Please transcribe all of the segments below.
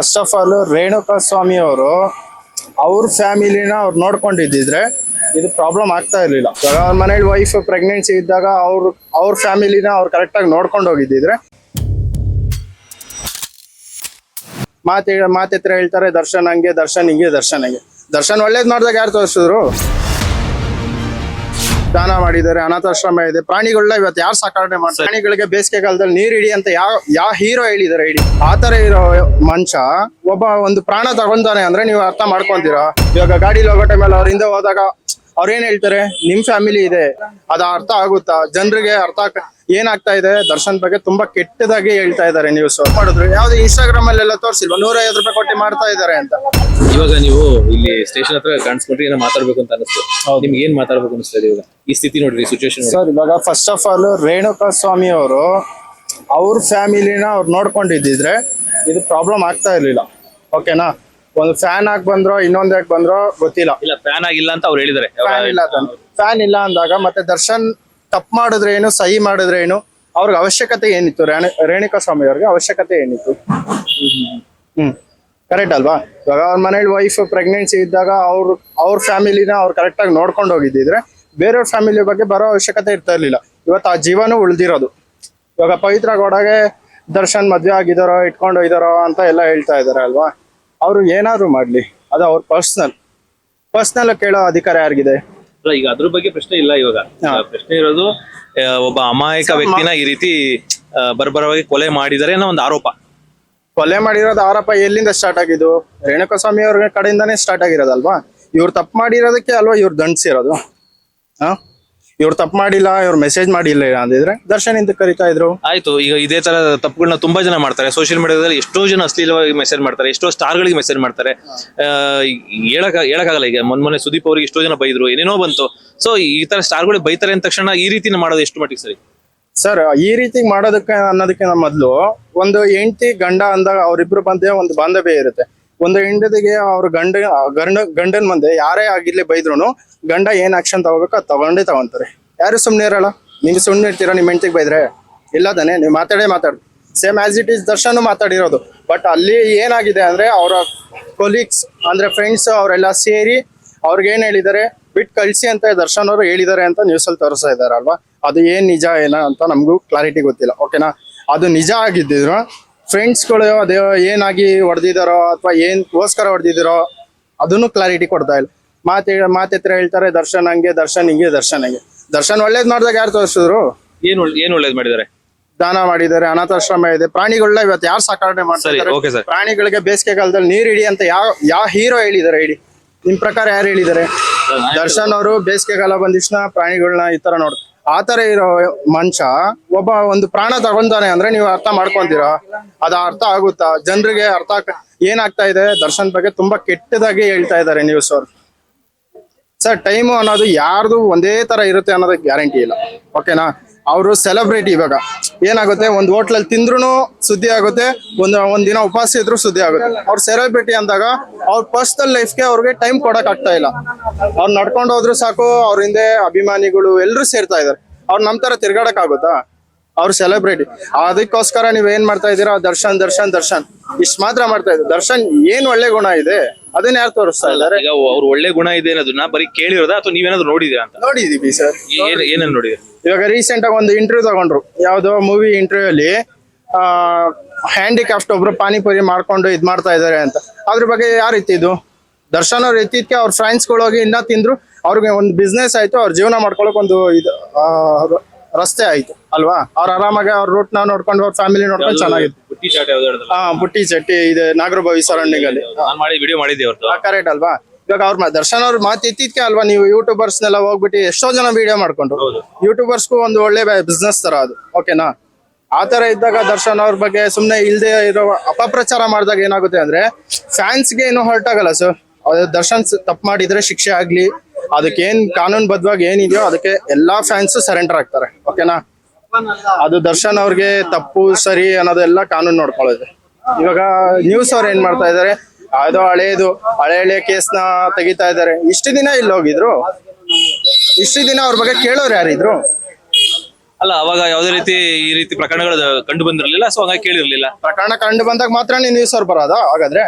First of all Renuka ಸ್ವಾಮಿ ಅವರು ಅವ್ರ ಫ್ಯಾಮಿಲಿನ ಅವ್ರು ನೋಡ್ಕೊಂಡಿದ್ದಿದ್ರೆ ಇದು ಪ್ರಾಬ್ಲಮ್ ಆಗ್ತಾ ಇರ್ಲಿಲ್ಲ. ಇವಾಗ ಅವ್ರ ಮನೇಲಿ ವೈಫ್ ಪ್ರೆಗ್ನೆನ್ಸಿ ಇದ್ದಾಗ ಅವ್ರ ಫ್ಯಾಮಿಲಿನ ಅವ್ರು ಕರೆಕ್ಟ್ ಆಗಿ ನೋಡ್ಕೊಂಡು ಹೋಗಿದ್ದಿದ್ರೆ ಮಾತೆತ್ರ ಹೇಳ್ತಾರೆ ದರ್ಶನ್ ಹಂಗೆ, ದರ್ಶನ್ ಹಿಂಗೆ, ದರ್ಶನ್ ಹಂಗೆ. ದರ್ಶನ್ ಒಳ್ಳೇದ್ ಮಾಡಿದಾಗ ಯಾರು ತೋರಿಸಿದ್ರು? ದಾನ ಮಾಡಿದ್ದಾರೆ, ಅನಾಥಾಶ್ರಮ ಇದೆ, ಪ್ರಾಣಿಗಳನ್ನ ಇವತ್ತು ಯಾರು ಸಾಕಾಣೆ ಮಾಡ್ತಾರೆ? ಪ್ರಾಣಿಗಳಿಗೆ ಬೇಸಿಗೆ ಕಾಲದಲ್ಲಿ ನೀರ್ ಇಡಿ ಅಂತ ಯಾವ ಹೀರೋ ಹೇಳಿದಾರೆ ಇಡಿ? ಆತರ ಇರೋ ಮನುಷ್ಯ ಒಂದು ಪ್ರಾಣ ತಗೊಂತಾನೆ ಅಂದ್ರೆ ನೀವು ಅರ್ಥ ಮಾಡ್ಕೊಂತೀರಾ? ಇವಾಗ ಗಾಡಿಲಿ ಹೋಗೋ ಟೈಮಲ್ಲಿ ಅವ್ರ ಹಿಂದೆ ಹೋದಾಗ ಅವ್ರೇನ್ ಹೇಳ್ತಾರೆ, ನಿಮ್ ಫ್ಯಾಮಿಲಿ ಇದೆ, ಅದ ಅರ್ಥ ಆಗುತ್ತಾ ಜನರಿಗೆ? ಏನಾಗ್ತಾ ಇದೆ, ದರ್ಶನ್ ಬಗ್ಗೆ ತುಂಬಾ ಕೆಟ್ಟದಾಗಿ ಹೇಳ್ತಾ ಇದಾರೆ ನ್ಯೂಸ್ ಮಾಡಿದ್ರು. ಯಾವ್ದು ಇನ್ಸ್ಟಾಗ್ರಾಮ್ ಅಲ್ಲೆಲ್ಲ ತೋರಿಸಿಲ್ವಾ 150 ರೂಪಾಯಿ ಕೊಟ್ಟು ಮಾಡ್ತಾ ಇದಾರೆ ಅಂತ? ಇವಾಗ ನೀವು ಇಲ್ಲಿ ಸ್ಟೇಷನ್ ಹತ್ರ ಕಾಣಿಸ್ಕೊಂಡ್ರೆ ಏನೋ ಮಾತಾಡ್ಬೇಕು ಅಂತ ಅನಿಸ್ತು. ನಿಮ್ಗೆ ಏನ್ ಮಾತಾಡ್ಬೇಕು ಅನಿಸ್ತದೆ ಇವಾಗ ಈ ಸ್ಥಿತಿ ನೋಡ್ರಿ, ಸಿಚುವೇಶನ್? ಸರ್, ಇವಾಗ ಫಸ್ಟ್ ಆಫ್ ಆಲ್ ರೇಣುಕಾ ಸ್ವಾಮಿ ಅವರು ಅವ್ರ ಫ್ಯಾಮಿಲಿನ ಅವ್ರು ನೋಡ್ಕೊಂಡಿದ್ದಿದ್ರೆ ಇದು ಪ್ರಾಬ್ಲಮ್ ಆಗ್ತಾ ಇರ್ಲಿಲ್ಲ. ಓಕೆನಾ? ಒಂದು ಫ್ಯಾನ್ ಆಗಿ ಬಂದ್ರೋ ಇನ್ನೊಂದ್ ಯಾಕೆ ಬಂದ್ರೋ ಗೊತ್ತಿಲ್ಲ. ಇಲ್ಲ, ಫ್ಯಾನ್ ಆಗಿಲ್ಲ ಅಂತ ಅವ್ರು ಹೇಳಿದಾರೆ. ಫ್ಯಾನ್ ಇಲ್ಲ ಅಂದಾಗ ಮತ್ತೆ ದರ್ಶನ್ ತಪ್ಪು ಮಾಡಿದ್ರೆ ಏನು, ಸಹಿ ಮಾಡಿದ್ರೆ ಏನು, ಅವ್ರಿಗೆ ಅವಶ್ಯಕತೆ ಏನಿತ್ತು? ರೇಣುಕಾ ಸ್ವಾಮಿ ಅವ್ರಿಗೆ ಅವಶ್ಯಕತೆ ಏನಿತ್ತು? ಕರೆಕ್ಟ್ ಅಲ್ವಾ? ಇವಾಗ ಅವ್ರ ಮನೇಲಿ ವೈಫ್ ಪ್ರೆಗ್ನೆನ್ಸಿ ಇದ್ದಾಗ ಅವ್ರ ಫ್ಯಾಮಿಲಿನ ಅವ್ರು ಕರೆಕ್ಟ್ ಆಗಿ ನೋಡ್ಕೊಂಡು ಹೋಗಿದ್ದಿದ್ರೆ ಬೇರೆಯವ್ರ ಫ್ಯಾಮಿಲಿ ಬಗ್ಗೆ ಬರೋ ಅವಶ್ಯಕತೆ ಇರ್ತಾ ಇರ್ಲಿಲ್ಲ. ಇವತ್ತು ಆ ಜೀವನೂ ಉಳ್ದಿರೋದು. ಇವಾಗ ಪವಿತ್ರ ಗೌಡಗೆ ದರ್ಶನ್ ಮದ್ವೆ ಆಗಿದಾರೋ, ಇಟ್ಕೊಂಡು ಹೋಗಿದಾರೋ ಅಂತ ಎಲ್ಲ ಹೇಳ್ತಾ ಇದಾರೆ ಅಲ್ವಾ? ಅವ್ರು ಏನಾದ್ರು ಮಾಡ್ಲಿ, ಅದು ಅವ್ರ ಪರ್ಸನಲ್ ಕೇಳೋ ಅಧಿಕಾರ ಯಾರಿಗಿದೆ? ಈಗ ಅದ್ರ ಬಗ್ಗೆ ಪ್ರಶ್ನೆ ಇಲ್ಲ. ಇವಾಗ ಪ್ರಶ್ನೆ ಇರೋದು, ಒಬ್ಬ ಅಮಾಯಕ ವ್ಯಕ್ತಿನ ಈ ರೀತಿ ಬರ್ಬರವಾಗಿ ಕೊಲೆ ಮಾಡಿದರೆ ಅನ್ನೋ ಒಂದು ಆರೋಪ. ಕೊಲೆ ಮಾಡಿರೋದು ಆರೋಪ ಎಲ್ಲಿಂದ ಸ್ಟಾರ್ಟ್ ಆಗಿದ್ದು? ರೇಣುಕಾ ಸ್ವಾಮಿ ಅವ್ರ ಕಡೆಯಿಂದಾನೇ ಸ್ಟಾರ್ಟ್ ಆಗಿರೋದಲ್ವಾ? ಇವ್ರು ತಪ್ಪು ಮಾಡಿರೋದಕ್ಕೆ ಅಲ್ವಾ ಇವ್ರು ದಂಡಿಸಿರೋದು? ಇವ್ರು ತಪ್ಪು ಮಾಡಿಲ್ಲ, ಇವ್ರು ಮೆಸೇಜ್ ಮಾಡಿಲ್ಲ ಅಂದಿದ್ರೆ ದರ್ಶನ್ ಇಂದ ಕರಿತಾ ಇದ್ರು. ಆಯ್ತು, ಈಗ ಇದೇ ತರ ತಪ್ಪುಗಳನ್ನ ತುಂಬಾ ಜನ ಮಾಡ್ತಾರೆ. ಸೋಷಿಯಲ್ ಮೀಡಿಯಾದಲ್ಲಿ ಎಷ್ಟೋ ಜನ ಅಶ್ಲೀಲವಾಗಿ ಮೆಸೇಜ್ ಮಾಡ್ತಾರೆ, ಎಷ್ಟೋ ಸ್ಟಾರ್ ಗಳಿಗೆ ಮೆಸೇಜ್ ಮಾಡ್ತಾರೆ. ಹೇಳಕ್ಕಾಗಲ್ಲ. ಈಗ ಮೊನ್ನೆ ಸುದೀಪ್ ಅವರಿಗೆ ಎಷ್ಟೋ ಜನ ಬೈದ್ರು, ಏನೇನೋ ಬಂತು. ಸೊ ಈ ತರ ಸ್ಟಾರ್ ಗಳಿಗೆ ಬೈತಾರೆ ಅಂದ ತಕ್ಷಣ ಈ ರೀತಿ ಮಾಡೋದು ಎಷ್ಟು ಮಟ್ಟಿಗೆ ಸರಿ? ಸರ್, ಈ ರೀತಿ ಮಾಡೋದಕ್ಕೆ ಅನ್ನೋದಕ್ಕಿಂತ ಮೊದ್ಲು ಒಂದು ಹೆಂಡತಿ ಗಂಡ ಅಂದಾಗ ಅವ್ರಿಬ್ರು ಮಧ್ಯೆ ಒಂದು ಬಾಂಧವ್ಯ ಇರುತ್ತೆ. ಒಂದು ಹೆಂಡತಿಗೆ ಅವ್ರ ಗಂಡನ ಮುಂದೆ ಯಾರೇ ಆಗಿರ್ಲಿ ಬೈದ್ರು ಗಂಡ ಏನ್ ಆಕ್ಷನ್ ತಗೋಬೇಕು ಅದು ತಗೊಂತಾರೆ. ಯಾರು ಸುಮ್ನೆ ಇರಲ್ಲ. ನಿಮ್ಗೆ ಸುಮ್ನೆ ಇರ್ತೀರಾ ನಿಮ್ ಹೆಂಡತಿಗೆ ಬೈದ್ರೆ? ಇಲ್ಲ ತಾನೆ, ನೀವು ಮಾತಾಡು. Same as it is Darshan ಮಾತಾಡಿರೋದು. ಬಟ್ ಅಲ್ಲಿ ಏನಾಗಿದೆ ಅಂದ್ರೆ ಅವರ ಕೊಲೀಗ್ಸ್ ಅಂದ್ರೆ ಫ್ರೆಂಡ್ಸ್ ಅವರೆಲ್ಲ ಸೇರಿ ಅವ್ರಿಗೇನ್ ಹೇಳಿದ್ದಾರೆ, ಬಿಟ್ ಕಳ್ಸಿ ಅಂತ ದರ್ಶನ್ ಅವರು ಹೇಳಿದ್ದಾರೆ ಅಂತ ನ್ಯೂಸ್ ಅಲ್ಲಿ ತೋರಿಸ್ತಾ ಇದಾರೆ ಅಲ್ವಾ? ಅದು ಏನ್ ನಿಜ ಏನ ಅಂತ ನಮಗೂ ಕ್ಲಾರಿಟಿ ಗೊತ್ತಿಲ್ಲ. ಓಕೆನಾ? ಅದು ನಿಜ ಆಗಿದ್ದಿದ್ರು ಫ್ರೆಂಡ್ಸ್ಗಳು ಅದೇ ಏನಾಗಿ ಹೊಡೆದಿದಾರೋ ಅಥವಾ ಏನ್ಗೋಸ್ಕರ ಹೊಡೆದಿದಾರೋ ಅದನ್ನು ಕ್ಲಾರಿಟಿ ಕೊಡ್ತಾ ಇಲ್ಲ. ಮಾತೆತ್ರ ಹೇಳ್ತಾರೆ ದರ್ಶನ್ ಹಂಗೆ, ದರ್ಶನ್ ಹಿಂಗೆ, ದರ್ಶನ್ ಹಂಗೆ. ದರ್ಶನ್ ಒಳ್ಳೇದ್ ಮಾಡಿದಾಗ ಯಾರು ತೋರಿಸಿದ್ರು? ಏನ್ ಒಳ್ಳೇದ್ ಮಾಡಿದ್ದಾರೆ? ದಾನ ಮಾಡಿದ್ದಾರೆ, ಅನಾಥಾಶ್ರಮ ಇದೆ, ಪ್ರಾಣಿಗಳನ್ನ ಇವತ್ತು ಯಾರು ಸಾಕಾಣೆ ಮಾಡ್ತಾರೆ? ಪ್ರಾಣಿಗಳಿಗೆ ಬೇಸಿಗೆ ಕಾಲದಲ್ಲಿ ನೀರ್ ಇಡಿ ಅಂತ ಯಾವ ಹೀರೋ ಹೇಳಿದಾರೆ ಇಡಿ? ನಿಮ್ ಪ್ರಕಾರ ಯಾರು ಹೇಳಿದಾರೆ? ದರ್ಶನ್ ಅವರು ಬೇಸಿಗೆ ಕಾಲ ಬಂದಿಷ್ಣ ಪ್ರಾಣಿಗಳನ್ನ ಈ ತರ ನೋಡ್ ಆತರ ಇರೋ ಮನುಷ್ಯ ಒಂದು ಪ್ರಾಣ ತಗೊಂತಾನೆ ಅಂದ್ರೆ ನೀವು ಅರ್ಥ ಮಾಡ್ಕೊಂತೀರಾ? ಅದ ಅರ್ಥ ಆಗುತ್ತಾ ಜನರಿಗೆ? ಏನಾಗ್ತಾ ಇದೆ, ದರ್ಶನ್ ಬಗ್ಗೆ ತುಂಬಾ ಕೆಟ್ಟದಾಗಿ ಹೇಳ್ತಾ ಇದಾರೆ ನ್ಯೂಸ್ ಅವ್ರು. ಸರ್, ಟೈಮು ಅನ್ನೋದು ಯಾರ್ದು ಒಂದೇ ತರ ಇರುತ್ತೆ ಅನ್ನೋದಕ್ಕೆ ಗ್ಯಾರಂಟಿ ಇಲ್ಲ. ಓಕೆನಾ? ಅವರು ಸೆಲೆಬ್ರಿಟಿ. ಇವಾಗ ಏನಾಗುತ್ತೆ, ಒಂದು ಹೋಟ್ಲಲ್ಲಿ ತಿಂದ್ರು ಸುದ್ದಿ ಆಗುತ್ತೆ, ಒಂದ್ ದಿನ ಉಪವಾಸ ಇದ್ರು ಸುದ್ದಿ ಆಗುತ್ತೆ. ಅವ್ರು ಸೆಲೆಬ್ರಿಟಿ ಅಂದಾಗ ಅವ್ರ ಪರ್ಸನಲ್ ಲೈಫ್ಗೆ ಅವ್ರಿಗೆ ಟೈಮ್ ಕೊಡಕ್ ಆಗ್ತಾ ಇಲ್ಲ. ಅವ್ರು ನಡ್ಕೊಂಡು ಹೋದ್ರು ಸಾಕು, ಅವ್ರ ಹಿಂದೆ ಅಭಿಮಾನಿಗಳು ಎಲ್ಲರೂ ಸೇರ್ತಾ ಇದಾರೆ. ಅವ್ರು ನಮ್ ತರ ತಿರ್ಗಾಡಕ್ ಆಗುತ್ತಾ? ಅವ್ರು ಸೆಲೆಬ್ರಿಟಿ. ಅದಕ್ಕೋಸ್ಕರ ನೀವ್ ಏನ್ ಮಾಡ್ತಾ ಇದೀರಾ? ದರ್ಶನ್ ಇಷ್ಟ್ ಮಾತ್ರ ಮಾಡ್ತಾ ಇದ್ರು. ದರ್ಶನ್ ಏನ್ ಒಳ್ಳೆ ಗುಣ ಇದೆ ಅದನ್ನ ಯಾರು ತೋರಿಸ್ತಾ ಇದ್ದಾರೆ? ಈಗ ಅವ್ರು ಒಳ್ಳೆ ಗುಣ ಇದೆ ಅನ್ನೋದನ್ನ ಬರೀ ಕೇಳಿರೋದ ಅಥವಾ ನೀವೇನಾದ್ರು ನೋಡಿದೀರಾ ಅಂತ? ನೋಡಿದೀವಿ ಸರ್. ಏನೇನು ನೋಡಿದ್ರಿ? ಇವಾಗ ರೀಸೆಂಟ್ ಆಗಿ ಒಂದು ಇಂಟರ್ವ್ಯೂ ತಗೊಂಡ್ರು, ಯಾವ್ದೋ ಮೂವಿ ಇಂಟರ್ವ್ಯೂ ಅಲ್ಲಿ ಹ್ಯಾಂಡಿಕ್ರಾಫ್ಟ್ ಒಬ್ರು ಪಾನಿಪುರಿ ಮಾಡ್ಕೊಂಡು ಇದ್ ಮಾಡ್ತಾ ಇದಾರೆ ಅಂತ. ಅದ್ರ ಬಗ್ಗೆ ಯಾರು ಎತ್ತಿದ್ದು? ದರ್ಶನ್ ಅವ್ರು ಎತ್ತಿದ್ಕೆ ಅವ್ರ ಫ್ರೆಂಡ್ಸ್ಗಳು ಹೋಗಿ ಇನ್ನ ತಿಂದ್ರು. ಅವ್ರಿಗೆ ಒಂದು ಬಿಸ್ನೆಸ್ ಆಯ್ತು, ಅವ್ರ ಜೀವನ ಮಾಡ್ಕೊಳಕ್ ಒಂದು ರಸ್ತೆ ಆಯ್ತು ಅಲ್ವಾ? ಅವ್ರ ಆರಾಮಾಗಿ ಅವ್ರ ರೂಟ್ ನ ನೋಡ್ಕೊಂಡು ಅವ್ರ ಫ್ಯಾಮಿಲಿ ನೋಡ್ಕೊಂಡು ಚೆನ್ನಾಗಿತ್ತು. ಬುಟ್ಟಿ ಚಟ್ಟಿ ಇದೆ ನಾಗರಭಾವಿ ಸರೌಂಡಿಂಗ್ ಅಲ್ಲಿ ವಿಡಿಯೋ ಮಾಡಿದ್ದೆ. ಕರೆಕ್ಟ್ ಅಲ್ವಾ? ಇವಾಗ ಅವ್ರ ದರ್ಶನ್ ಅವ್ರ ಮಾತು ಎತ್ತಿದ್ಕೆ ಅಲ್ವಾ ನೀವು ಯೂಟ್ಯೂಬರ್ಸ್ನೆಲ್ಲ ಹೋಗ್ಬಿಟ್ಟು ಎಷ್ಟೋ ಜನ ವಿಡಿಯೋ ಮಾಡ್ಕೊಂಡ್ರು. ಯೂಟ್ಯೂಬರ್ಸ್ಗೂ ಒಂದು ಒಳ್ಳೆ ಬಿಸ್ನೆಸ್ ತರ ಅದು. ಓಕೆನಾ? ಆತರ ಇದ್ದಾಗ ದರ್ಶನ್ ಅವ್ರ ಬಗ್ಗೆ ಸುಮ್ನೆ ಇಲ್ದೆ ಇರೋ ಅಪಪ್ರಚಾರ ಮಾಡಿದಾಗ ಏನಾಗುತ್ತೆ ಅಂದ್ರೆ ಫ್ಯಾನ್ಸ್ಗೆ ಏನು ಹರ್ಟ್ ಆಗಲ್ಲ ಸರ್. ದರ್ಶನ್ ತಪ್ಪು ಮಾಡಿದ್ರೆ ಶಿಕ್ಷೆ ಆಗ್ಲಿ, ಅದಕ್ಕೇನ್ ಕಾನೂನು ಬದ್ಧವಾಗಿ ಏನಿದೆಯೋ ಅದಕ್ಕೆ ಎಲ್ಲಾ ಫ್ಯಾನ್ಸ್ ಸರೆಂಡರ್ ಆಗ್ತಾರೆ. ಓಕೆನಾ? ಅದು ದರ್ಶನ್ ಅವ್ರಿಗೆ ತಪ್ಪು ಸರಿ ಅನ್ನೋದೆಲ್ಲ ಕಾನೂನು ನೋಡ್ಕೊಳ್ಳೋದು. ಇವಾಗ ನ್ಯೂಸ್ ಅವ್ರು ಏನ್ ಮಾಡ್ತಾ ಇದಾರೆ, ಅದು ಹಳೆ ಕೇಸ್ನ ತೆಗಿತಾ ಇದಾರೆ. ಇಷ್ಟು ದಿನ ಇಲ್ಲಿ ಹೋಗಿದ್ರು, ಇಷ್ಟು ದಿನ ಅವ್ರ ಬಗ್ಗೆ ಕೇಳೋರು ಯಾರಿದ್ರು? ಅಲ್ಲ ಅವಾಗ ಯಾವುದೇ ರೀತಿ ಈ ರೀತಿ ಪ್ರಕರಣಗಳು ಕಂಡು ಬಂದಿರಲಿಲ್ಲ, ಸೊ ಹಂಗಾಗಿ ಕೇಳಿರ್ಲಿಲ್ಲ. ಪ್ರಕರಣ ಕಂಡು ಬಂದಾಗ ಮಾತ್ರ ನ್ಯೂಸ್ ಅವ್ರು ಬರೋದಾ ಹಾಗಾದ್ರೆ?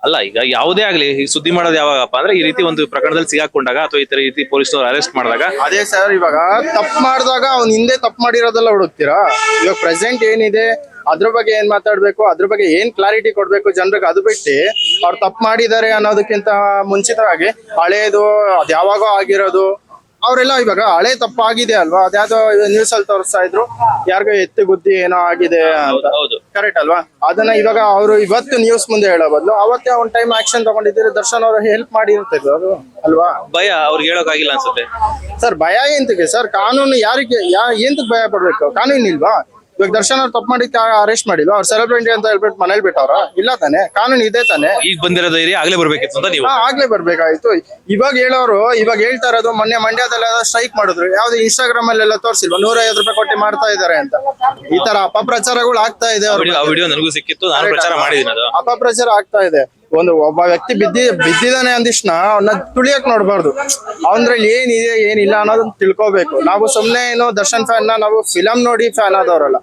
ಅಲ್ಲ ಈಗ ಯಾವುದೇ ಆಗ್ಲಿ ಈ ಸುದ್ದಿ ಮಾಡೋದು ಯಾವಾಗಪ್ಪ ಅಂದ್ರೆ ಈ ರೀತಿ ಒಂದು ಪ್ರಕರಣದಲ್ಲಿ ಸಿಗಾಕೊಂಡಾಗ ಅಥವಾ ಈ ತರ ರೀತಿ ಪೊಲೀಸ್ನವರು ಅರೆಸ್ಟ್ ಮಾಡಿದಾಗ. ಅದೇ ಸರ್, ಇವಾಗ ತಪ್ಪು ಮಾಡಿದಾಗ ಅವ್ನು ಹಿಂದೆ ತಪ್ಪು ಮಾಡಿರೋದೆಲ್ಲ ಹುಡುಕ್ತೀರಾ? ಇವಾಗ ಪ್ರೆಸೆಂಟ್ ಏನಿದೆ ಅದ್ರ ಬಗ್ಗೆ ಏನ್ ಮಾತಾಡ್ಬೇಕು, ಅದ್ರ ಬಗ್ಗೆ ಏನ್ ಕ್ಲಾರಿಟಿ ಕೊಡ್ಬೇಕು ಜನರಿಗೆ, ಅದು ಬಿಟ್ಟು ಅವ್ರು ತಪ್ಪು ಮಾಡಿದ್ದಾರೆ ಅನ್ನೋದಕ್ಕಿಂತ ಮುಂಚಿತವಾಗಿ ಹಳೇದು ಅದ್ ಯಾವಾಗೋ ಆಗಿರೋದು ಅವರೆಲ್ಲ ಇವಾಗ ಹಳೆ ತಪ್ಪಾಗಿದೆ ಅಲ್ವಾ, ಅದ್ಯಾವ್ದೋ ನ್ಯೂಸ್ ಅಲ್ಲಿ ತೋರಿಸ್ತಾ ಇದ್ರು ಯಾರಿಗೋ ಎತ್ತಿ ಗುದ್ದಿ ಏನೋ ಆಗಿದೆ ಅಂತ. ಹೌದು. ಕರೆಕ್ಟ್ ಅಲ್ವಾ? ಅದನ್ನ ಇವಾಗ ಅವರು ಇವತ್ತು ನ್ಯೂಸ್ ಮುಂದೆ ಹೇಳೋ ಬದಲು ಅವತ್ತೇ ಒಂದ್ ಟೈಮ್ ಆಕ್ಷನ್ ತಗೊಂಡಿದ್ದೀರಿ, ದರ್ಶನ್ ಅವರು ಹೆಲ್ಪ್ ಮಾಡಿರ್ತಿದ್ರು ಅದು ಅಲ್ವಾ? ಭಯ ಅವ್ರಿಗೆ ಹೇಳೋಕಾಗಿಲ್ಲ ಅನ್ಸುತ್ತೆ. ಸರ್ ಭಯ ಎಂತಕ್ಕೆ ಸರ್? ಕಾನೂನು ಯಾರಿಗೆ ಎಂತಕ್ ಭಯ ಪಡ್ಬೇಕು? ಕಾನೂನು ಇಲ್ವಾ? ಇವಾಗ ದರ್ಶನ್ ಅವ್ರು ತಪ್ಪು ಮಾಡಿ ಅರೆಸ್ಟ್ ಮಾಡಿಲ್ವಾ? ಅವ್ರು ಸೆಲೆಬ್ರಿಟಿ ಅಂತ ಹೇಳ್ಬಿಟ್ಟು ಮನೇಲಿ ಬಿಟ್ಟವ್ರ? ಇಲ್ಲ ತಾನೆ, ಕಾನೂನು ಇದೆ ತಾನೆ. ಈಗ ಬಂದಿರೋ ಧೈರ್ಯ ಆಗ್ಲೇ ಬರ್ಬೇಕಿತ್ತು ಅಂತ ನೀವು. ಆಗ್ಲೇ ಬರ್ಬೇಕಾಯ್ತು. ಇವಾಗ ಹೇಳೋರು ಇವಾಗ ಹೇಳ್ತಾ ಇರೋದು, ಮೊನ್ನೆ ಮಂಡ್ಯದಲ್ಲೆಲ್ಲ ಸ್ಟ್ರೈಕ್ ಮಾಡಿದ್ರು, ಯಾವ್ದು ಇನ್ಸ್ಟಾಗ್ರಾಮ್ ಅಲ್ಲೆಲ್ಲ ತೋರಿಸಿಲ್ವಾ 150 ರೂಪಾಯಿ ಕೊಟ್ಟು ಮಾಡ್ತಾ ಇದಾರೆ ಅಂತ. ಈ ತರ ಅಪಪ್ರಚಾರಗಳು ಆಗ್ತಾ ಇದೆ. ಆ ವಿಡಿಯೋ ನನಗೂ ಸಿಕ್ಕಿತ್ತು, ನಾನು ಪ್ರಚಾರ ಮಾಡಿದ್ದೀನಿ. ಅದು ಅಪಪ್ರಚಾರ ಆಗ್ತಾ ಇದೆ. ಒಬ್ಬ ವ್ಯಕ್ತಿ ಬಿದ್ದಿದ್ದಾನೆ ಅಂದಿಷ್ಣ ಅವನ್ನ ತುಳಿಯಕ್ ನೋಡ್ಬಾರ್ದು. ಅವನ್ರಲ್ಲಿ ಏನಿದೆ ಏನಿಲ್ಲ ಅನ್ನೋದನ್ನ ತಿಳ್ಕೊಬೇಕು. ನಾವು ಸುಮ್ನೆ ಏನೋ ದರ್ಶನ್ ಫ್ಯಾನ್ ನಾವು ಫಿಲಂ ನೋಡಿ ಫ್ಯಾನ್ ಆದವ್ರಲ್ಲ.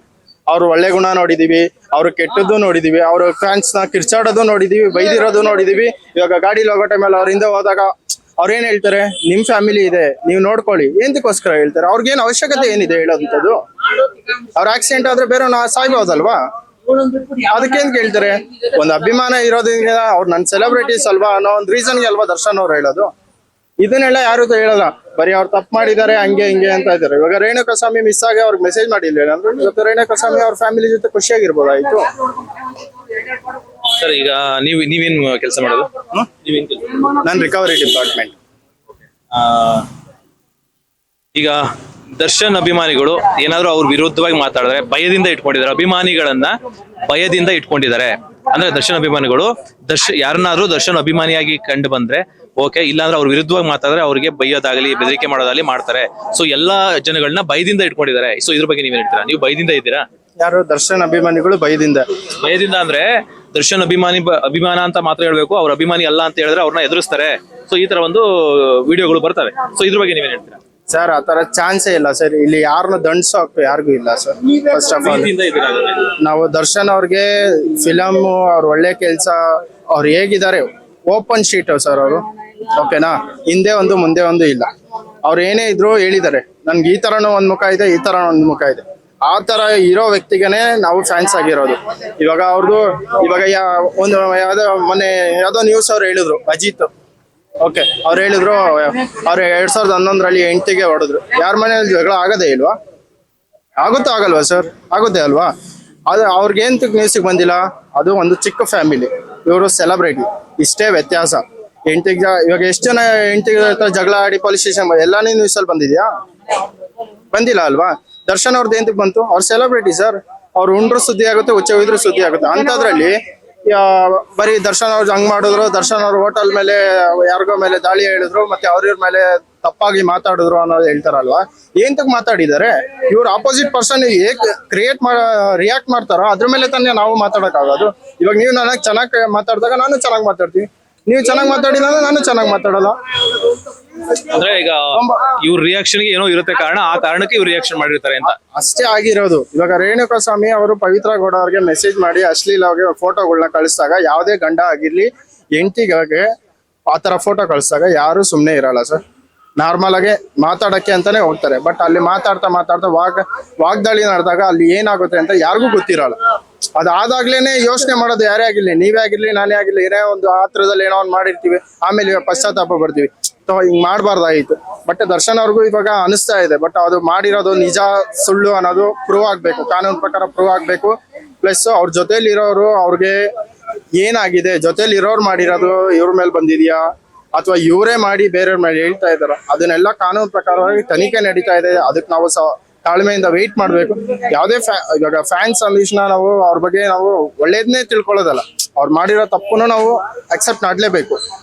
ಅವ್ರು ಒಳ್ಳೆ ಗುಣ ನೋಡಿದೀವಿ, ಅವ್ರು ಕೆಟ್ಟದ್ದು ನೋಡಿದೀವಿ, ಅವ್ರ ಫ್ಯಾನ್ಸ್ ನ ಕಿರ್ಚಾಡೋದು ನೋಡಿದೀವಿ, ಬೈದಿರೋದು ನೋಡಿದೀವಿ. ಇವಾಗ ಗಾಡಿಲಿ ಹೋಗೋ ಟೈಮಲ್ಲಿ ಅವ್ರ ಹಿಂದೆ ಹೋದಾಗ ಅವ್ರೇನ್ ಹೇಳ್ತಾರೆ, ನಿಮ್ ಫ್ಯಾಮಿಲಿ ಇದೆ ನೀವು ನೋಡ್ಕೊಳ್ಳಿ, ಎಂತಕ್ಕೋಸ್ಕರ ಹೇಳ್ತಾರೆ? ಅವ್ರಿಗೇನ್ ಅವಶ್ಯಕತೆ ಏನಿದೆ ಹೇಳೋದಂಥದ್ದು? ಅವ್ರ ಆಕ್ಸಿಡೆಂಟ್ ಆದ್ರೆ ಬೇರೆ ಸಾಯ್ಬೋದಲ್ವಾ? ಅದಕ್ಕೇನ್ ಕೇಳ್ತಾರೆ? ಒಂದ್ ಅಭಿಮಾನ ಇರೋದ್ರಿಂದ ಅವ್ರು ನನ್ ಸೆಲೆಬ್ರಿಟೀಸ್ ಅಲ್ವಾ ಅನ್ನೋ ಒಂದ್ ರೀಸನ್ಗೆ ಅಲ್ವಾ ದರ್ಶನ್ ಅವ್ರು ಹೇಳೋದು. ಇದನ್ನೆಲ್ಲ ಯಾರು ಹೇಳಲ್ಲ, ಬರೀ ಅವ್ರು ತಪ್ಪು ಮಾಡಿದ್ದಾರೆ ಹಂಗೆ ಹಿಂಗೆ ಅಂತ ಇದ್ದಾರೆ. ಇವಾಗ ರೇಣುಕಾಸ್ವಾಮಿ ಮಿಸ್ ಆಗಿ ಅವ್ರಿಗೆ ಮೆಸೇಜ್ ಮಾಡಿಲ್ಲ ಅಂದ್ರೆ ಇವತ್ತು ರೇಣುಕಾಸ್ವಾಮಿ ಅವ್ರ ಫ್ಯಾಮಿಲಿ ಜೊತೆ ಖುಷಿಯಾಗಿರ್ಬೋದಾಯ್ತು. ಸರ್ ಈಗ ನೀವೇನ್ ಕೆಲಸ ಮಾಡೋದು? ನೀವೇನ್ ಕೆಲಸ? ನಾನು ರಿಕವರಿ ಡಿಪಾರ್ಟ್ಮೆಂಟ್. ಈಗ ದರ್ಶನ್ ಅಭಿಮಾನಿಗಳು ಏನಾದ್ರು ಅವ್ರ ವಿರುದ್ಧವಾಗಿ ಮಾತಾಡಿದ್ರೆ ಭಯದಿಂದ ಇಟ್ಕೊಂಡಿದ್ದಾರೆ, ಅಭಿಮಾನಿಗಳನ್ನ ಭಯದಿಂದ ಇಟ್ಕೊಂಡಿದ್ದಾರೆ. ಅಂದ್ರೆ ದರ್ಶನ್ ಅಭಿಮಾನಿಗಳು ಯಾರನ್ನಾದ್ರೂ ದರ್ಶನ್ ಅಭಿಮಾನಿಯಾಗಿ ಕಂಡು ಬಂದ್ರೆ ಓಕೆ, ಇಲ್ಲಾಂದ್ರೆ ಅವ್ರ ವಿರುದ್ಧವಾಗಿ ಮಾತಾಡಿದ್ರೆ ಅವ್ರಿಗೆ ಬೈಯೋದಾಗ್ಲಿ ಬೆದರಿಕೆ ಮಾಡೋದಾಗ್ಲಿ ಮಾಡ್ತಾರೆ. ಸೊ ಎಲ್ಲಾ ಜನಗಳನ್ನ ಭಯದಿಂದ ಇಟ್ಕೊಂಡಿದ್ದಾರೆ. ಸೊ ಇದ್ರ ಬಗ್ಗೆ ನೀವೇನ್ ಹೇಳ್ತೀರಾ? ನೀವು ಭಯದಿಂದ ಇದ್ದೀರಾ? ಯಾರು ದರ್ಶನ್ ಅಭಿಮಾನಿಗಳು ಭಯದಿಂದ ಅಂದ್ರೆ ದರ್ಶನ್ ಅಭಿಮಾನ ಅಂತ ಮಾತ್ರ ಹೇಳ್ಬೇಕು, ಅವ್ರ ಅಭಿಮಾನಿ ಅಲ್ಲ ಅಂತ ಹೇಳಿದ್ರೆ ಅವ್ರನ್ನ ಎದುರಿಸ್ತಾರೆ. ಸೊ ಈ ತರ ಒಂದು ವಿಡಿಯೋಗಳು ಬರ್ತವೆ. ಸೊ ಇದ್ರ ಬಗ್ಗೆ ನೀವೇನ್ ಹೇಳ್ತೀರಾ? ಸರ್ ಆತರ ಚಾನ್ಸೇ ಇಲ್ಲ ಸರ್. ಇಲ್ಲಿ ಯಾರನ್ನ ದಂಡಿಸೋ ಹಕ್ಕು ಯಾರಿಗೂ ಇಲ್ಲ ಸರ್. ಫಸ್ಟ್ ಆಫ್ ಆಲ್ ನಾವು ದರ್ಶನ್ ಅವ್ರಿಗೆ ಫಿಲಮ್, ಅವ್ರ ಒಳ್ಳೆ ಕೆಲ್ಸ, ಅವ್ರು ಹೇಗಿದ್ದಾರೆ ಓಪನ್ ಶೀಟ್ ಸರ್ ಅವರು. ಓಕೆನಾ? ಹಿಂದೆ ಒಂದು ಮುಂದೆ ಒಂದು ಇಲ್ಲ. ಅವ್ರು ಏನೇ ಇದ್ರು ಹೇಳಿದ್ದಾರೆ, ನನ್ಗೆ ಈ ತರನೂ ಒಂದ್ ಮುಖ ಇದೆ, ಈ ತರ ಒಂದ್ ಮುಖ ಇದೆ. ಆ ತರ ಇರೋ ವ್ಯಕ್ತಿಗೆನೆ ನಾವು ಫ್ಯಾನ್ಸ್ ಆಗಿರೋದು. ಇವಾಗ ಅವ್ರದ್ದು ಇವಾಗ ಒಂದು ಮೊನ್ನೆ ಯಾವ್ದೋ ನ್ಯೂಸ್ ಅವ್ರು ಹೇಳಿದ್ರು, ಅಜಿತ್. ಓಕೆ, ಅವ್ರು ಹೇಳಿದ್ರು ಅವ್ರು 2011ರಲ್ಲಿ ಹೆಂಡತಿಗೆ ಹೊಡೆದ್ರು. ಯಾರ ಮನೇಲಿ ಜಗಳ ಆಗದೇ ಇಲ್ವಾ? ಆಗಲ್ವಾ ಸರ್? ಆಗುತ್ತೆ ಅಲ್ವಾ? ಅದು ಅವ್ರಿಗೇನ್ ನ್ಯೂಸಿಗೆ ಬಂದಿಲ್ಲ. ಅದು ಒಂದು ಚಿಕ್ಕ ಫ್ಯಾಮಿಲಿ, ಇವರು ಸೆಲೆಬ್ರಿಟಿ, ಇಷ್ಟೇ ವ್ಯತ್ಯಾಸ. ಹೆಂಡತಿಗೆ ಇವಾಗ ಎಷ್ಟು ಜನ ಹೆಂಡತಿಗೆ ಜಗಳ ಆಡಿ ಪೊಲೀಸ್ ಸ್ಟೇಷನ್ ಎಲ್ಲಾನು ನ್ಯೂಸ್ ಅಲ್ಲಿ ಬಂದಿದ್ಯಾ? ಬಂದಿಲ್ಲ ಅಲ್ವಾ? ದರ್ಶನ್ ಅವ್ರದ್ದು ಎಂತಕ್ಕೆ ಬಂತು? ಅವ್ರ ಸೆಲೆಬ್ರಿಟಿ ಸರ್. ಅವ್ರು ಉಂಡ್ರು ಸುದ್ದಿ ಆಗುತ್ತೆ, ಹುಚ್ಚ ಹೋಯ್ದ್ರು ಸುದ್ದಿ ಆಗುತ್ತೆ. ಅಂತದ್ರಲ್ಲಿ ಬರೀ ದರ್ಶನ್ ಅವ್ರು ಹಂಗ್ ಮಾಡಿದ್ರು, ದರ್ಶನ್ ಅವ್ರ ಹೋಟೆಲ್ ಮೇಲೆ ಯಾರಿಗೋ ಮೇಲೆ ದಾಳಿ ಹೇಳಿದ್ರು, ಮತ್ತೆ ಅವ್ರ ಮೇಲೆ ತಪ್ಪಾಗಿ ಮಾತಾಡಿದ್ರು ಅನ್ನೋದು ಹೇಳ್ತಾರಲ್ವಾ? ಏಂತಕ್ ಮಾತಾಡಿದ್ದಾರೆ? ಇವ್ರು ಆಪೋಸಿಟ್ ಪರ್ಸನ್ ಹೇಗ್ ರಿಯಾಕ್ಟ್ ಮಾಡ್ತಾರೋ ಅದ್ರ ಮೇಲೆ ತಾನೇ ನಾವು ಮಾತಾಡಕ್ ಆಗೋದು. ಇವಾಗ ನೀವು ನನಗೆ ಚೆನ್ನಾಗಿ ಮಾತಾಡಿದಾಗ ನಾನು ಚೆನ್ನಾಗಿ ಮಾತಾಡ್ತೀನಿ, ನೀವು ಚೆನ್ನಾಗಿ ಮಾತಾಡಿಲ್ಲ ಅಂದ್ರೆ ನಾನು ಚೆನ್ನಾಗಿ ಮಾತಾಡಲ್ಲ. ಅಂದ್ರೆ ಈಗ ಇವ್ರ ರಿಯಾಕ್ಷನ್ ಗೆ ಏನೋ ಇರುತ್ತೆ ಕಾರಣ, ಆ ಕಾರಣಕ್ಕೆ ಇವ್ರು ರಿಯಾಕ್ಷನ್ ಮಾಡಿರ್ತಾರೆ ಅಂತ ಅಷ್ಟೇ ಆಗಿರೋದು. ಇವಾಗ ರೇಣುಕಾಸ್ವಾಮಿ ಅವರು ಪವಿತ್ರ ಗೌಡ ಅವ್ರಿಗೆ ಮೆಸೇಜ್ ಮಾಡಿ ಅಶ್ಲೀಲವಾಗಿ ಫೋಟೋಗಳನ್ನ ಕಳಿಸಿದಾಗ, ಯಾವುದೇ ಗಂಡ ಆಗಿರ್ಲಿ ಹೆಂಡತಿಗೆ ಆತರ ಫೋಟೋ ಕಳಿಸಿದಾಗ ಯಾರು ಸುಮ್ನೆ ಇರಲ್ಲ ಸರ್. ನಾರ್ಮಲ್ ಆಗಿ ಮಾತಾಡಕ್ಕೆ ಅಂತಾನೆ ಹೋಗ್ತಾರೆ. ಬಟ್ ಅಲ್ಲಿ ಮಾತಾಡ್ತಾ ವಾಗ್ದಾಳಿ ನಡೆದಾಗ ಅಲ್ಲಿ ಏನಾಗುತ್ತೆ ಅಂತ ಯಾರಿಗೂ ಗೊತ್ತಿರಲ್ಲ. ಅದಾದಾಗ್ಲೇನೆ ಯೋಚನೆ ಮಾಡೋದು ಯಾರೇ ಆಗಿರ್ಲಿ, ನೀವೇ ಆಗಿರ್ಲಿ ನಾನೇ ಆಗಿರ್ಲಿ, ಏನೇ ಒಂದು ಆತ್ರದಲ್ಲಿ ಏನೋ ಒಂದು ಮಾಡಿರ್ತೀವಿ, ಆಮೇಲೆ ಪಶ್ಚಾತ್ತಾಪ ಬರ್ತೀವಿ, ಹಿಂಗ್ ಮಾಡ್ಬಾರ್ದಾಗಿತ್ತು. ಬಟ್ ದರ್ಶನ್ ಅವ್ರಿಗೂ ಇವಾಗ ಅನಿಸ್ತಾ ಇದೆ, ಬಟ್ ಅದು ಮಾಡಿರೋದು ನಿಜ ಸುಳ್ಳು ಅನ್ನೋದು ಪ್ರೂವ್ ಆಗ್ಬೇಕು, ಕಾನೂನು ಪ್ರಕಾರ ಪ್ರೂವ್ ಆಗ್ಬೇಕು. ಪ್ಲಸ್ ಅವ್ರ ಜೊತೆಲಿ ಇರೋರು ಅವ್ರಿಗೆ ಏನಾಗಿದೆ, ಜೊತೆಲಿ ಇರೋರು ಮಾಡಿರೋದು ಇವ್ರ ಮೇಲೆ ಬಂದಿದ್ಯಾ ಅಥವಾ ಇವರೇ ಮಾಡಿ ಬೇರೆಯವ್ರ ಮೇಲೆ ಹೇಳ್ತಾ ಇದಾರ, ಅದನ್ನೆಲ್ಲ ಕಾನೂನು ಪ್ರಕಾರವಾಗಿ ತನಿಖೆ ನಡೀತಾ ಇದೆ. ಅದಕ್ಕೆ ನಾವು ತಾಳ್ಮೆಯಿಂದ ವೆಯ್ಟ್ ಮಾಡ್ಬೇಕು. ಯಾವುದೇ ಇವಾಗ ಫ್ಯಾನ್ಸ್ ಅಂದಿಷ್ಣ ನಾವು ಅವ್ರ ಬಗ್ಗೆ ನಾವು ಒಳ್ಳೇದನ್ನೇ ತಿಳ್ಕೊಳ್ಳೋದಲ್ಲ, ಅವ್ರು ಮಾಡಿರೋ ತಪ್ಪನ್ನು ನಾವು ಅಕ್ಸೆಪ್ಟ್ ಮಾಡ್ಲೇಬೇಕು.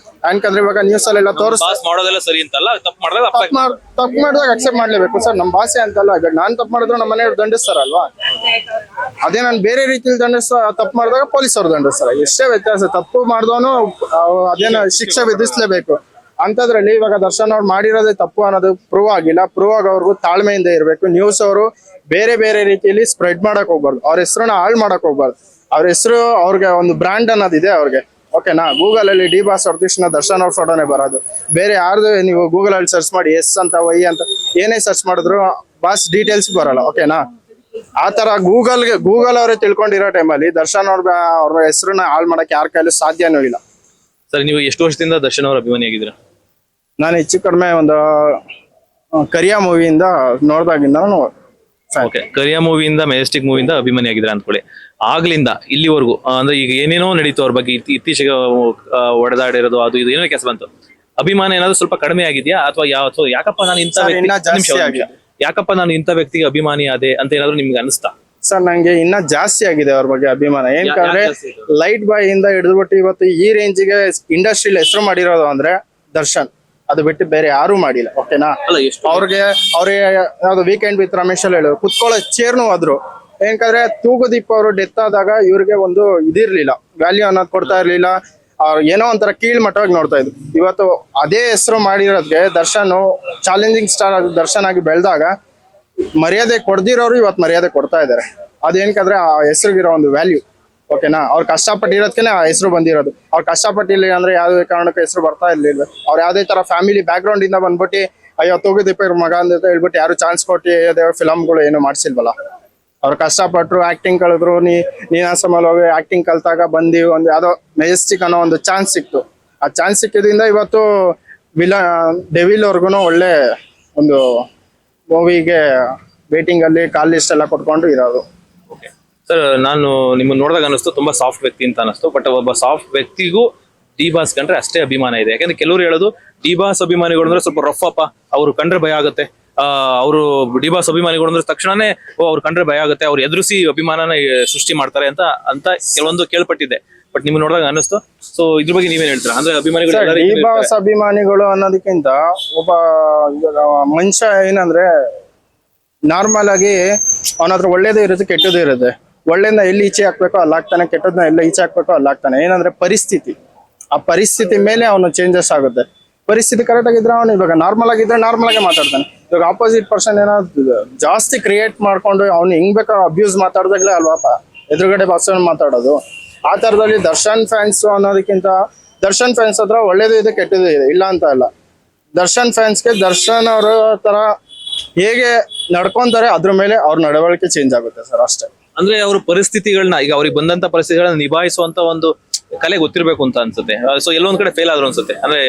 ಯಾಕಂದ್ರೆ ಇವಾಗ ನ್ಯೂಸ್ ಅಲ್ಲೆಲ್ಲ ಮಾಡೋದೆಲ್ಲ ಸರಿ ಅಂತಲ್ಲ, ತಪ್ಪು ಮಾಡಿದಾಗ ಅಕ್ಸೆಪ್ಟ್ ಮಾಡ್ಲೇಬೇಕು ಸರ್. ನಮ್ಮ ಭಾಷೆ ಅಂತಲ್ಲ, ಈಗ ನಾನ್ ತಪ್ಪು ಮಾಡಿದ್ರು ನಮ್ಮ ಮನೆಯವ್ರು ದಂಡಿಸ್ತಾರಲ್ವಾ, ಅದೇ ನಾನು ಬೇರೆ ರೀತಿಲಿ ತಪ್ಪು ಮಾಡಿದಾಗ ಪೊಲೀಸರು ದಂಡಿಸ್ತಾರೆ. ಎಷ್ಟೇ ವ್ಯತ್ಯಾಸ. ತಪ್ಪು ಮಾಡಿದವನು ಅದೇನ ಶಿಕ್ಷೆ ವಿಧಿಸ್ಲೇಬೇಕು. ಅಂತದ್ರಲ್ಲಿ ಇವಾಗ ದರ್ಶನ್ ಅವ್ರು ಮಾಡಿರೋದೇ ತಪ್ಪು ಅನ್ನೋದು ಪ್ರೂವ್ ಆಗಿಲ್ಲ. ಪ್ರೂವ್ ಆಗೋರ್ಗು ತಾಳ್ಮೆಯಿಂದ ಇರಬೇಕು. ನ್ಯೂಸ್ ಅವರು ಬೇರೆ ಬೇರೆ ರೀತಿಯಲ್ಲಿ ಸ್ಪ್ರೆಡ್ ಮಾಡಕ್ ಹೋಗ್ಬಾರ್ದು, ಅವ್ರ ಹೆಸರನ್ನ ಹಾಳು ಮಾಡಕ್ ಹೋಗ್ಬಾರ್ದು. ಅವ್ರ ಹೆಸರು ಅವ್ರಿಗೆ ಒಂದು ಬ್ರ್ಯಾಂಡ್ ಅನ್ನೋದಿದೆ ಅವ್ರಿಗೆ, ಓಕೆನಾ. ಗೂಗಲ್ ಅಲ್ಲಿ ಡಿ ಬಾಸ್ ಅವ್ರ ತಕ್ಷಣ ದರ್ಶನ್ ಅವ್ರ ಫೋಟೋನೇ ಬರೋದು. ಬೇರೆ ಯಾರ್ದು ನೀವು ಗೂಗಲ್ ಅಲ್ಲಿ ಸರ್ಚ್ ಮಾಡಿ ಎಸ್ ಅಂತ ವೈ ಅಂತ ಏನೇ ಸರ್ಚ್ ಮಾಡಿದ್ರು ಬಾಸ್ ಡೀಟೇಲ್ಸ್ ಬರಲ್ಲ, ಓಕೆನಾ. ಆತರ ಗೂಗಲ್ ಅವರೇ ತಿಳ್ಕೊಂಡಿರೋ ಟೈಮಲ್ಲಿ ದರ್ಶನ್ ಅವ್ರ ಹೆಸರನ್ನ ಹಾಳು ಮಾಡಕ್ ಯಾರ ಕೈಲೂ ಸಾಧ್ಯನೂ ಇಲ್ಲ. ಸರ್ ನೀವು ಎಷ್ಟು ವರ್ಷದಿಂದ ದರ್ಶನ್ ಅವರ ಅಭಿಮಾನಿ ಆಗಿದ್ದೀರಾ? ನಾನು ಹೆಚ್ಚು ಕಡಿಮೆ ಒಂದು ಕರಿಯಾ ಮೂವಿಯಿಂದ ನೋಡ್ದಾಗಿಂದ ನಾನು ಓಕೆ, ಕರಿಯಾ ಮೂವಿಯಿಂದ ಮೆಜೆಸ್ಟಿಕ್ ಮೂವಿಯಿಂದ ಅಭಿಮಾನಿ ಆಗಿದ್ದೀರಾ ಅಂದ್ಕೊಳ್ಳಿ. ಆಗ್ಲಿಂದ ಇಲ್ಲಿವರೆಗೂ ಅಂದ್ರೆ ಈಗ ಏನೇನೋ ನಡೀತು ಅವ್ರ ಬಗ್ಗೆ, ಇತ್ತೀಚೆಗೆ ಹೊಡೆದಾಡಿರೋದು ಅದು ಇದು ಏನೋ ಕೆಲಸ ಬಂತು, ಅಭಿಮಾನ ಏನಾದ್ರು ಸ್ವಲ್ಪ ಕಡಿಮೆ ಆಗಿದೆಯಾ ಅಥವಾ ಯಾಕಪ್ಪ ನಾನು ಇಂಥ ಇನ್ನ ಜಾಸ್ತಿ ಆಗಿದೆ. ಯಾಕಪ್ಪ ನಾನು ಇಂಥ ವ್ಯಕ್ತಿಗೆ ಅಭಿಮಾನಿ ಅದೇ ಅಂತ ಏನಾದ್ರು ನಿಮ್ಗೆ ಅನಿಸ್ತಾ? ಸರ್ ನಂಗೆ ಇನ್ನ ಜಾಸ್ತಿ ಆಗಿದೆ ಅವ್ರ ಬಗ್ಗೆ ಅಭಿಮಾನ. ಏನಂದ್ರೆ ಲೈಟ್ ಬಾಯ್ ಇಂದ ಹಿಡಿದ್ಬಿಟ್ಟು ಇವತ್ತು ಈ ರೇಂಜಿಗೆ ಇಂಡಸ್ಟ್ರಿಲ್ ಹೆಸರು ಮಾಡಿರೋದು ಅಂದ್ರೆ ದರ್ಶನ್, ಅದು ಬಿಟ್ಟು ಬೇರೆ ಯಾರು ಮಾಡಿಲ್ಲ, ಓಕೆನಾ. ಅವ್ರಿಗೆ ಯಾವ್ದು ವೀಕೆಂಡ್ ವಿತ್ ರಮೇಶ್ ಅಲ್ಲಿ ಹೇಳೋದು ಕುತ್ಕೊಳ್ಳೋ ಚೇರ್ನು ಆದ್ರು. ಏನಂದ್ರೆ ತೂಗುದೀಪ್ ಅವರು ಡೆತ್ ಆದಾಗ ಇವ್ರಿಗೆ ಒಂದು ಇದಿರ್ಲಿಲ್ಲ, ವ್ಯಾಲ್ಯೂ ಅನ್ನೋದು ಕೊಡ್ತಾ ಇರ್ಲಿಲ್ಲ. ಏನೋ ಒಂಥರ ಕೀಳ್ಮಟ್ಟವಾಗಿ ನೋಡ್ತಾ ಇದ್ರು. ಇವತ್ತು ಅದೇ ಹೆಸರು ಮಾಡಿರೋದಕ್ಕೆ ದರ್ಶನ್ ಚಾಲೆಂಜಿಂಗ್ ಸ್ಟಾರ್ ದರ್ಶನ್ ಆಗಿ ಬೆಳೆದಾಗ ಮರ್ಯಾದೆ ಕೊಡ್ದಿರೋರು ಇವತ್ತು ಮರ್ಯಾದೆ ಕೊಡ್ತಾ ಇದ್ದಾರೆ. ಅದೇನಕಂದ್ರೆ ಆ ಹೆಸರಿಗಿರೋ ಒಂದು ವ್ಯಾಲ್ಯೂ, ಓಕೆನಾ. ಅವ್ರು ಕಷ್ಟಪಟ್ಟಿರೋದಕ್ಕೆ ಆ ಹೆಸರು ಬಂದಿರೋದು. ಅವ್ರು ಕಷ್ಟಪಟ್ಟಿಲ್ಲ ಅಂದ್ರೆ ಯಾವುದೇ ಕಾರಣಕ್ಕೆ ಹೆಸರು ಬರ್ತಾ ಇರ್ಲಿಲ್ಲ. ಅವ್ರು ಯಾವುದೇ ತರ ಫ್ಯಾಮಿಲಿ ಬ್ಯಾಕ್ ಗ್ರೌಂಡ್ ಇಂದ ಬಂದ್ಬಿಟ್ಟು ಅಯ್ಯೋ ತೂಗುದೀಪ ಇವ್ರ ಮಗ ಅಂತ ಹೇಳ್ಬಿಟ್ಟು ಯಾರು ಚಾನ್ಸ್ ಕೊಟ್ಟು ಫಿಲಮ್ಗಳು ಏನು ಮಾಡ್ಸಿಲ್ವಲ್ಲ. ಅವ್ರು ಕಷ್ಟಪಟ್ಟರು, ಆಕ್ಟಿಂಗ್ ಕಳೆದ್ರು. ನೀನಾಸಮಲ್ಲಿ ಹೋಗಿ ಆಕ್ಟಿಂಗ್ ಕಲ್ತಾಗ ಬಂದು ಒಂದು ಯಾವ್ದೋ ಮೆಜೆಸ್ಟಿಕ್ ಅನ್ನೋ ಒಂದು ಚಾನ್ಸ್ ಸಿಕ್ತು. ಆ ಚಾನ್ಸ್ ಸಿಕ್ಕಿದ್ರಿಂದ ಇವತ್ತು ಡೆವಿಲ್ ಅವ್ರಿಗೂ ಒಳ್ಳೆ ಒಂದು ಮೂವಿಗೆ ವೇಟಿಂಗ್ ಅಲ್ಲಿ ಕಾಲ್ ಲಿಸ್ಟ್ ಎಲ್ಲ ಕೊಟ್ಕೊಂಡು ಇರೋದು. ಸರ್ ನಾನು ನಿಮ್ಮನ್ನ ನೋಡಿದಾಗ ಅನಿಸ್ತು ತುಂಬಾ ಸಾಫ್ಟ್ ವ್ಯಕ್ತಿ ಅಂತ ಅನಿಸ್ತು. ಬಟ್ ಒಬ್ಬ ಸಾಫ್ಟ್ ವ್ಯಕ್ತಿಗೂ ಡಿ ಬಾಸ್ ಕಂಡ್ರೆ ಅಷ್ಟೇ ಅಭಿಮಾನ ಇದೆ. ಯಾಕಂದ್ರೆ ಕೆಲವರು ಹೇಳೋದು ಡಿ ಬಾಸ್ ಅಭಿಮಾನಿಗಳು ಅಂದ್ರೆ ಸ್ವಲ್ಪ ರಫ್ ಅಪ್ಪ, ಅವ್ರು ಕಂಡ್ರೆ ಭಯ ಆಗುತ್ತೆ, ಅವರು ಡಿ ಬಾಸ್ ಅಭಿಮಾನಿಗಳು ಅಂದ್ರೆ ತಕ್ಷಣನೇ ಅವ್ರು ಕಂಡ್ರೆ ಭಯ ಆಗುತ್ತೆ, ಅವ್ರು ಎದುರಿಸಿ ಅಭಿಮಾನನ ಸೃಷ್ಟಿ ಮಾಡ್ತಾರೆ ಅಂತ ಕೆಲವೊಂದು ಕೇಳ್ಪಟ್ಟಿದ್ದೆ. ಬಟ್ ನಿಮ್ಗೆ ನೋಡಿದಾಗ ಅನಿಸ್ತು. ಸೊ ಇದ್ರ ಬಗ್ಗೆ ನೀವೇನ್ ಹೇಳ್ತೀರಾ? ಅಂದ್ರೆ ಅಭಿಮಾನಿಗಳು ಡಿ ಬಾಸ್ ಅಭಿಮಾನಿಗಳು ಅನ್ನೋದಕ್ಕಿಂತ ಒಬ್ಬ ಮನುಷ್ಯ ಏನಂದ್ರೆ ನಾರ್ಮಲ್ ಆಗಿ ಅವನ ಹತ್ರ ಒಳ್ಳೇದು ಇರುತ್ತೆ, ಕೆಟ್ಟದ್ದು ಇರುತ್ತೆ. ಒಳ್ಳೇದನ್ನ ಎಲ್ಲಿ ಈಚೆ ಹಾಕ್ಬೇಕೋ ಅಲ್ಲಿ ಹಾಕ್ತಾನೆ, ಕೆಟ್ಟದನ್ನ ಎಲ್ಲ ಈಚೆ ಹಾಕ್ಬೇಕೋ ಅಲ್ಲಿ ಹಾಕ್ತಾನೆ. ಏನಂದ್ರೆ ಪರಿಸ್ಥಿತಿ, ಆ ಪರಿಸ್ಥಿತಿ ಮೇಲೆ ಅವನು ಚೇಂಜಸ್ ಆಗುತ್ತೆ. ಪರಿಸ್ಥಿತಿ ಕರೆಕ್ಟ್ ಆಗಿದ್ರೆ ಅವನು ಇವಾಗ ನಾರ್ಮಲ್ ಆಗಿದ್ರೆ ನಾರ್ಮಲ್ ಆಗಿ ಮಾತಾಡ್ತಾನೆ. ಇವಾಗ ಆಪೋಸಿಟ್ ಪರ್ಸನ್ ಏನಾದ್ರು ಜಾಸ್ತಿ ಕ್ರಿಯೇಟ್ ಮಾಡ್ಕೊಂಡು ಅವ್ನು ಹೆಂಗ್ ಬೇಕಾದ್ರೂ ಅಬ್ಯೂಸ್ ಮಾತಾಡ್ದಾಗ್ಲೇ ಅಲ್ವಾಪ ಎದುರುಗಡೆ ಪರ್ಸನ್ ಮಾತಾಡೋದು. ಆ ತರದಲ್ಲಿ ದರ್ಶನ್ ಫ್ಯಾನ್ಸ್ ಅನ್ನೋದಕ್ಕಿಂತ ದರ್ಶನ್ ಫ್ಯಾನ್ಸ್ ಹತ್ರ ಒಳ್ಳೇದು ಇದೆ, ಕೆಟ್ಟದ್ದು ಇದೆ, ಇಲ್ಲ ಅಂತ ಅಲ್ಲ. ದರ್ಶನ್ ಫ್ಯಾನ್ಸ್ಗೆ ದರ್ಶನ್ ಅವರ ತರ ಹೇಗೆ ನಡ್ಕೊಂತಾರೆ ಅದ್ರ ಮೇಲೆ ಅವ್ರ ನಡವಳಿಕೆ ಚೇಂಜ್ ಆಗುತ್ತೆ ಸರ್, ಅಷ್ಟೇ. ಅಂದ್ರೆ ಅವ್ರ ಪರಿಸ್ಥಿತಿಗಳನ್ನ, ಈಗ ಅವ್ರಿಗೆ ಬಂದಂತ ಪರಿಸ್ಥಿತಿಗಳನ್ನ ನಿಭಾಯಿಸುವಂತ ಒಂದು ಕಲೆ ಗೊತ್ತಿರ್ಬೇಕು ಅಂತ ಅನ್ಸುತ್ತೆ. ಸೊ ಎಲ್ಲೊಂದ್ ಕಡೆ ಫೇಲ್ ಆದ್ರು ಅನ್ಸುತ್ತೆ. ಅಂದ್ರೆ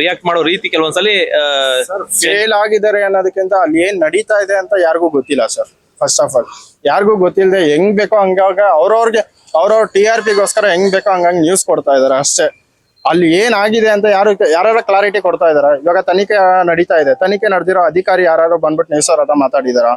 ರಿಯಾಕ್ಟ್ ಮಾಡೋ ರೀತಿ ಕೆಲವೊಂದ್ಸಲಿ ಫೇಲ್ ಆಗಿದ್ದಾರೆ ಅನ್ನೋದಕ್ಕಿಂತ ಅಲ್ಲಿ ಏನ್ ನಡೀತಾ ಇದೆ ಅಂತ ಯಾರಿಗೂ ಗೊತ್ತಿಲ್ಲ ಸರ್. ಫಸ್ಟ್ ಆಫ್ ಆಲ್ ಯಾರಿಗೂ ಗೊತ್ತಿಲ್ಲದೆ ಹೆಂಗ್ ಬೇಕೋ ಹಂಗಾಗ ಅವ್ರವ್ರ TRP ಗೋಸ್ಕರ ಹೆಂಗ್ ಬೇಕೋ ಹಂಗಂಗ್ ನ್ಯೂಸ್ ಕೊಡ್ತಾ ಇದಾರೆ ಅಷ್ಟೇ. ಅಲ್ಲಿ ಏನಾಗಿದೆ ಅಂತ ಯಾರು ಕ್ಲಾರಿಟಿ ಕೊಡ್ತಾ ಇದಾರ? ಇವಾಗ ತನಿಖೆ ನಡೀತಾ ಇದೆ, ತನಿಖೆ ನಡೆದಿರೋ ಅಧಿಕಾರಿ ಯಾರು ಬಂದ್ಬಿಟ್ಟು ನ್ಯೂಸ್ ಅವ್ರ ಹತ್ರ ಮಾತಾಡಿದಾರ?